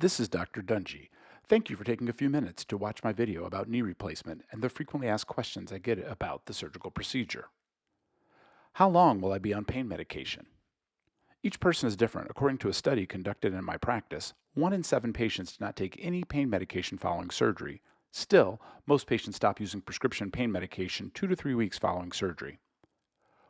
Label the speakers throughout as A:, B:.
A: This is Dr. Dungy. Thank you for taking a few minutes to watch my video about knee replacement and the frequently asked questions I get about the surgical procedure. How long will I be on pain medication? Each person is different. According to a study conducted in my practice, 1 in 7 patients do not take any pain medication following surgery. Still, most patients stop using prescription pain medication 2 to 3 weeks following surgery.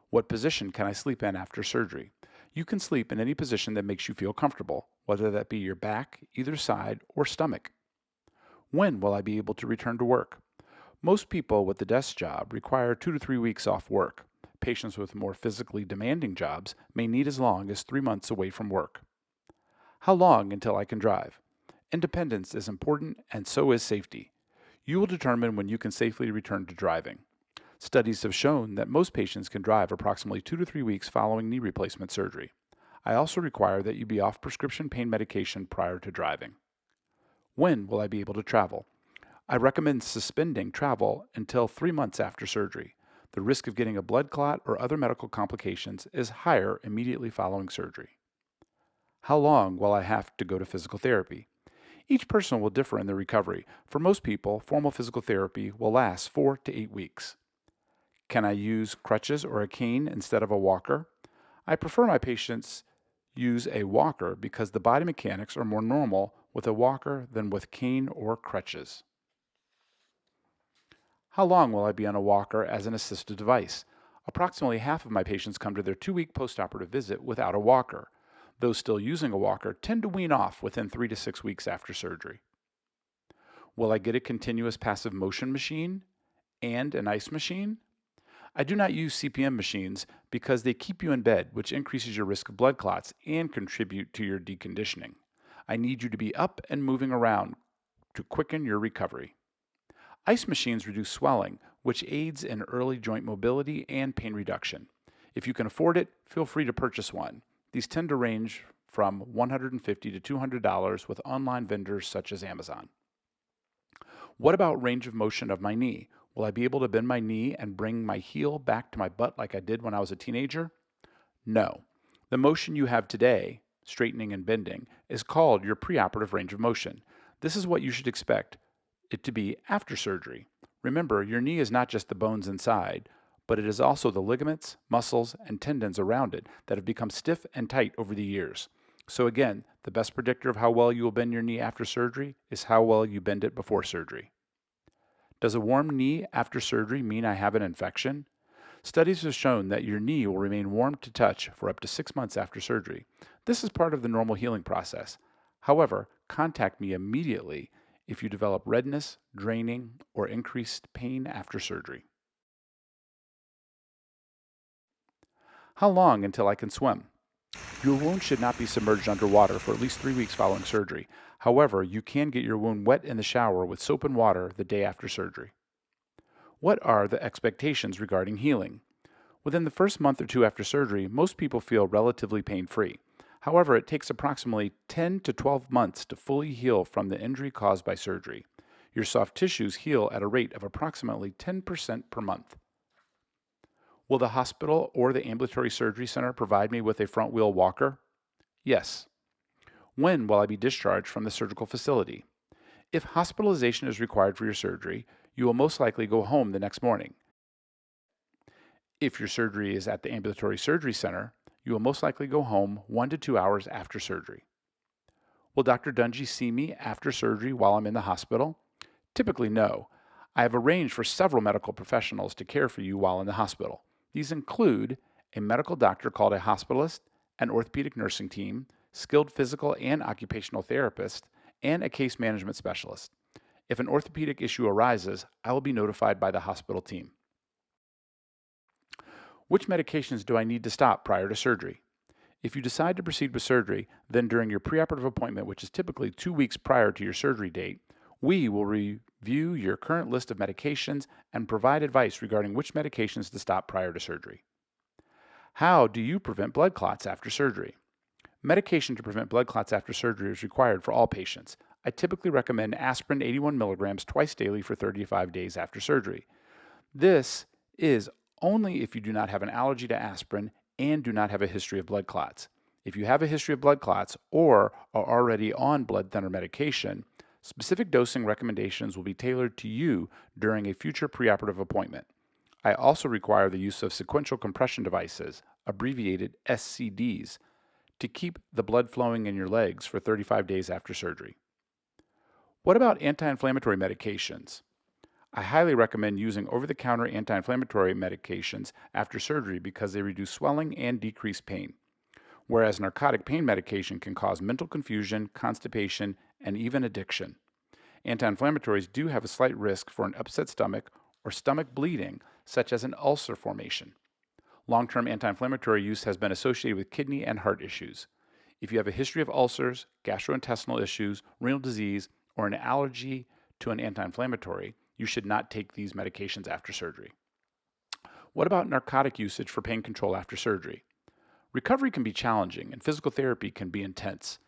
A: What position can I sleep in after surgery? You can sleep in any position that makes you feel comfortable, whether that be your back, either side, or stomach. When will I be able to return to work? Most people with a desk job require 2 to 3 weeks off work. Patients with more physically demanding jobs may need as long as 3 months away from work. How long until I can drive? Independence is important, and so is safety. You will determine when you can safely return to driving. Studies have shown that most patients can drive approximately 2 to 3 weeks following knee replacement surgery. I also require that you be off prescription pain medication prior to driving. When will I be able to travel? I recommend suspending travel until 3 months after surgery. The risk of getting a blood clot or other medical complications is higher immediately following surgery. How long will I have to go to physical therapy? Each person will differ in their recovery. For most people, formal physical therapy will last 4 to 8 weeks. Can I use crutches or a cane instead of a walker? I prefer my patients use a walker because the body mechanics are more normal with a walker than with cane or crutches. How long will I be on a walker as an assistive device? Approximately half of my patients come to their 2-week postoperative visit without a walker. Those still using a walker tend to wean off within 3 to 6 weeks after surgery. Will I get a continuous passive motion machine and an ice machine? I do not use CPM machines because they keep you in bed, which increases your risk of blood clots and contribute to your deconditioning. I need you to be up and moving around to quicken your recovery. Ice machines reduce swelling, which aids in early joint mobility and pain reduction. If you can afford it, feel free to purchase one. These tend to range from $150 to $200 with online vendors such as Amazon. What about range of motion of my knee? Will I be able to bend my knee and bring my heel back to my butt like I did when I was a teenager? No. The motion you have today, straightening and bending, is called your preoperative range of motion. This is what you should expect it to be after surgery. Remember, your knee is not just the bones inside, but it is also the ligaments, muscles, and tendons around it that have become stiff and tight over the years. So again, the best predictor of how well you will bend your knee after surgery is how well you bend it before surgery. Does a warm knee after surgery mean I have an infection? Studies have shown that your knee will remain warm to touch for up to 6 months after surgery. This is part of the normal healing process. However, contact me immediately if you develop redness, draining, or increased pain after surgery. How long until I can swim? Your wound should not be submerged underwater for at least 3 weeks following surgery. However, you can get your wound wet in the shower with soap and water the day after surgery. What are the expectations regarding healing? Within the first month or two after surgery, most people feel relatively pain-free. However, it takes approximately 10 to 12 months to fully heal from the injury caused by surgery. Your soft tissues heal at a rate of approximately 10% per month. Will the hospital or the ambulatory surgery center provide me with a front wheel walker? Yes. When will I be discharged from the surgical facility? If hospitalization is required for your surgery, you will most likely go home the next morning. If your surgery is at the ambulatory surgery center, you will most likely go home 1 to 2 hours after surgery. Will Dr. Dungy see me after surgery while I'm in the hospital? Typically, no. I have arranged for several medical professionals to care for you while in the hospital. These include a medical doctor called a hospitalist, an orthopedic nursing team, skilled physical and occupational therapist, and a case management specialist. If an orthopedic issue arises, I will be notified by the hospital team. Which medications do I need to stop prior to surgery? If you decide to proceed with surgery, then during your preoperative appointment, which is typically 2 weeks prior to your surgery date, we will review your current list of medications and provide advice regarding which medications to stop prior to surgery. How do you prevent blood clots after surgery? Medication to prevent blood clots after surgery is required for all patients. I typically recommend aspirin 81 milligrams twice daily for 35 days after surgery. This is only if you do not have an allergy to aspirin and do not have a history of blood clots. If you have a history of blood clots or are already on blood thinner medication, specific dosing recommendations will be tailored to you during a future preoperative appointment. I also require the use of sequential compression devices, abbreviated SCDs, to keep the blood flowing in your legs for 35 days after surgery. What about anti-inflammatory medications? I highly recommend using over-the-counter anti-inflammatory medications after surgery because they reduce swelling and decrease pain, whereas narcotic pain medication can cause mental confusion, constipation, and even addiction. Anti-inflammatories do have a slight risk for an upset stomach or stomach bleeding, such as an ulcer formation. Long-term anti-inflammatory use has been associated with kidney and heart issues. If you have a history of ulcers, gastrointestinal issues, renal disease, or an allergy to an anti-inflammatory, you should not take these medications after surgery. What about narcotic usage for pain control after surgery? Recovery can be challenging and physical therapy can be intense.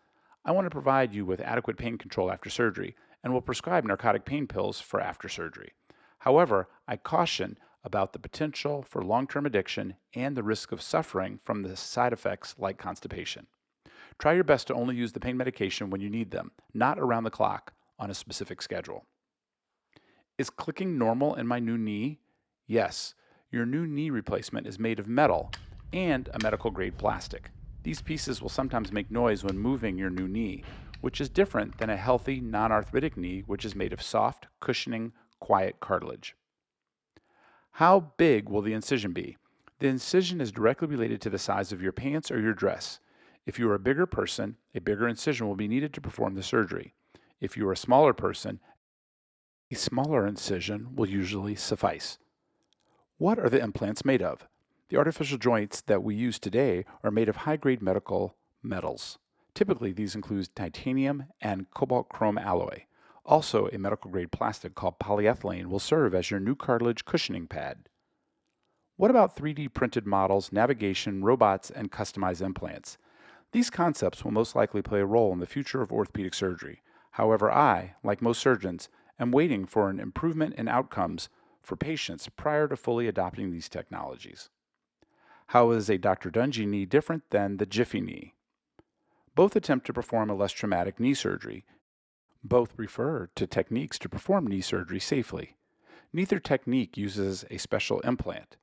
A: I want to provide you with adequate pain control after surgery and will prescribe narcotic pain pills for after surgery. However, I caution about the potential for long-term addiction and the risk of suffering from the side effects like constipation. Try your best to only use the pain medication when you need them, not around the clock on a specific schedule. Is clicking normal in my new knee? Yes, your new knee replacement is made of metal and a medical-grade plastic. These pieces will sometimes make noise when moving your new knee, which is different than a healthy, non-arthritic knee, which is made of soft, cushioning, quiet cartilage. How big will the incision be? The incision is directly related to the size of your pants or your dress. If you are a bigger person, a bigger incision will be needed to perform the surgery. If you are a smaller person, a smaller incision will usually suffice. What are the implants made of? The artificial joints that we use today are made of high-grade medical metals. Typically, these include titanium and cobalt chrome alloy. Also, a medical-grade plastic called polyethylene will serve as your new cartilage cushioning pad. What about 3D printed models, navigation, robots, and customized implants? These concepts will most likely play a role in the future of orthopedic surgery. However, I, like most surgeons, am waiting for an improvement in outcomes for patients prior to fully adopting these technologies. How is a Dr. Dungy knee different than the Jiffy knee? Both attempt to perform a less traumatic knee surgery. Both refer to techniques to perform knee surgery safely. Neither technique uses a special implant.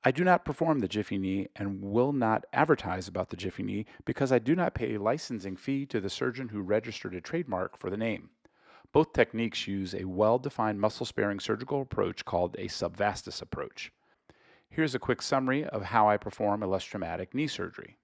A: I do not perform the Jiffy knee and will not advertise about the Jiffy knee because I do not pay a licensing fee to the surgeon who registered a trademark for the name. Both techniques use a well-defined muscle-sparing surgical approach called a subvastus approach. Here's a quick summary of how I perform a less traumatic knee surgery.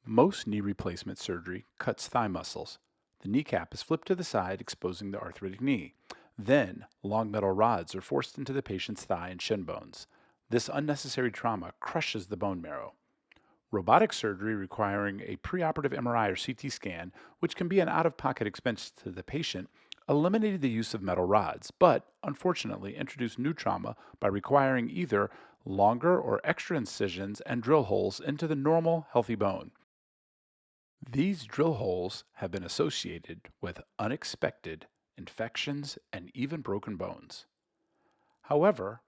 A: Most knee replacement surgery cuts thigh muscles. The kneecap is flipped to the side, exposing the arthritic knee. Then, long metal rods are forced into the patient's thigh and shin bones. This unnecessary trauma crushes the bone marrow. Robotic surgery requiring a preoperative MRI or CT scan, which can be an out-of-pocket expense to the patient, eliminated the use of metal rods, but unfortunately introduced new trauma by requiring either longer or extra incisions and drill holes into the normal, healthy bone. These drill holes have been associated with unexpected infections and even broken bones. However,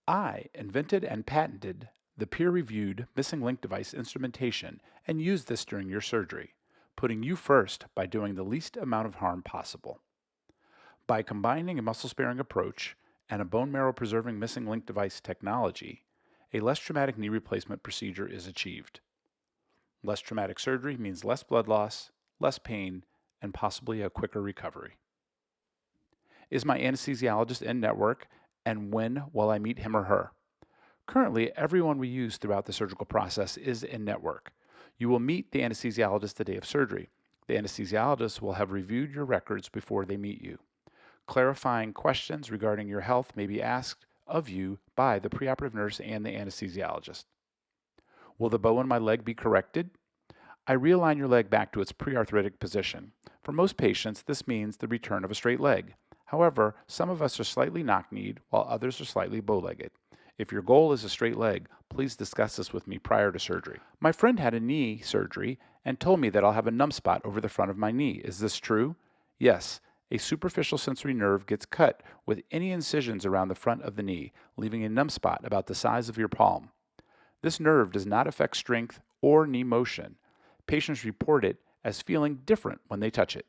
A: I invented and patented the peer-reviewed missing link device instrumentation and use this during your surgery, putting you first by doing the least amount of harm possible. By combining a muscle-sparing approach and a bone marrow-preserving missing link device technology, a less traumatic knee replacement procedure is achieved. Less traumatic surgery means less blood loss, less pain, and possibly a quicker recovery. Is my anesthesiologist in network, and when will I meet him or her? Currently, everyone we use throughout the surgical process is in network. You will meet the anesthesiologist the day of surgery. The anesthesiologist will have reviewed your records before they meet you. Clarifying questions regarding your health may be asked of you by the preoperative nurse and the anesthesiologist. Will the bow in my leg be corrected? I realign your leg back to its pre-arthritic position. For most patients, this means the return of a straight leg. However, some of us are slightly knock-kneed, while others are slightly bow-legged. If your goal is a straight leg, please discuss this with me prior to surgery. My friend had a knee surgery and told me that I'll have a numb spot over the front of my knee. Is this true? Yes. A superficial sensory nerve gets cut with any incisions around the front of the knee, leaving a numb spot about the size of your palm. This nerve does not affect strength or knee motion. Patients report it as feeling different when they touch it.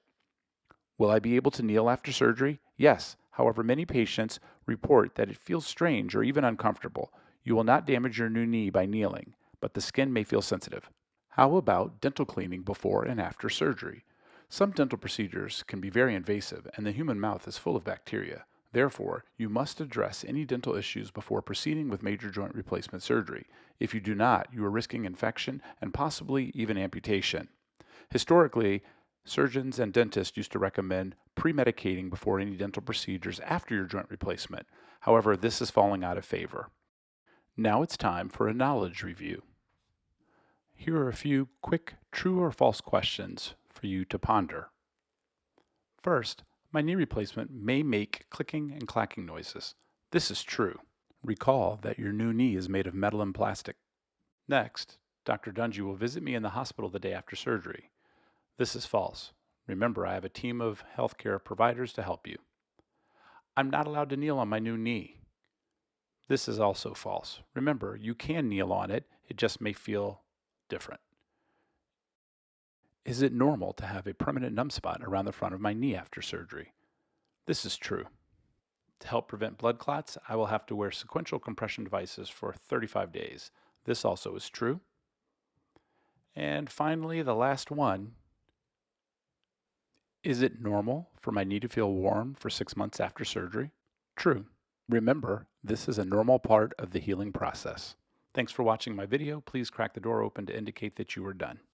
A: Will I be able to kneel after surgery? Yes. However, many patients report that it feels strange or even uncomfortable. You will not damage your new knee by kneeling, but the skin may feel sensitive. How about dental cleaning before and after surgery? Some dental procedures can be very invasive, and the human mouth is full of bacteria. Therefore, you must address any dental issues before proceeding with major joint replacement surgery. If you do not, you are risking infection and possibly even amputation. Historically, surgeons and dentists used to recommend pre-medicating before any dental procedures after your joint replacement. However, this is falling out of favor. Now it's time for a knowledge review. Here are a few quick true or false questions for you to ponder. First, my knee replacement may make clicking and clacking noises. This is true. Recall that your new knee is made of metal and plastic. Next, Dr. Dungy will visit me in the hospital the day after surgery. This is false. Remember, I have a team of healthcare providers to help you. I'm not allowed to kneel on my new knee. This is also false. Remember, you can kneel on it, it just may feel different. Is it normal to have a permanent numb spot around the front of my knee after surgery? This is true. To help prevent blood clots, I will have to wear sequential compression devices for 35 days. This also is true. And finally, the last one. Is it normal for my knee to feel warm for 6 months after surgery? True. Remember, this is a normal part of the healing process. Thanks for watching my video. Please crack the door open to indicate that you are done.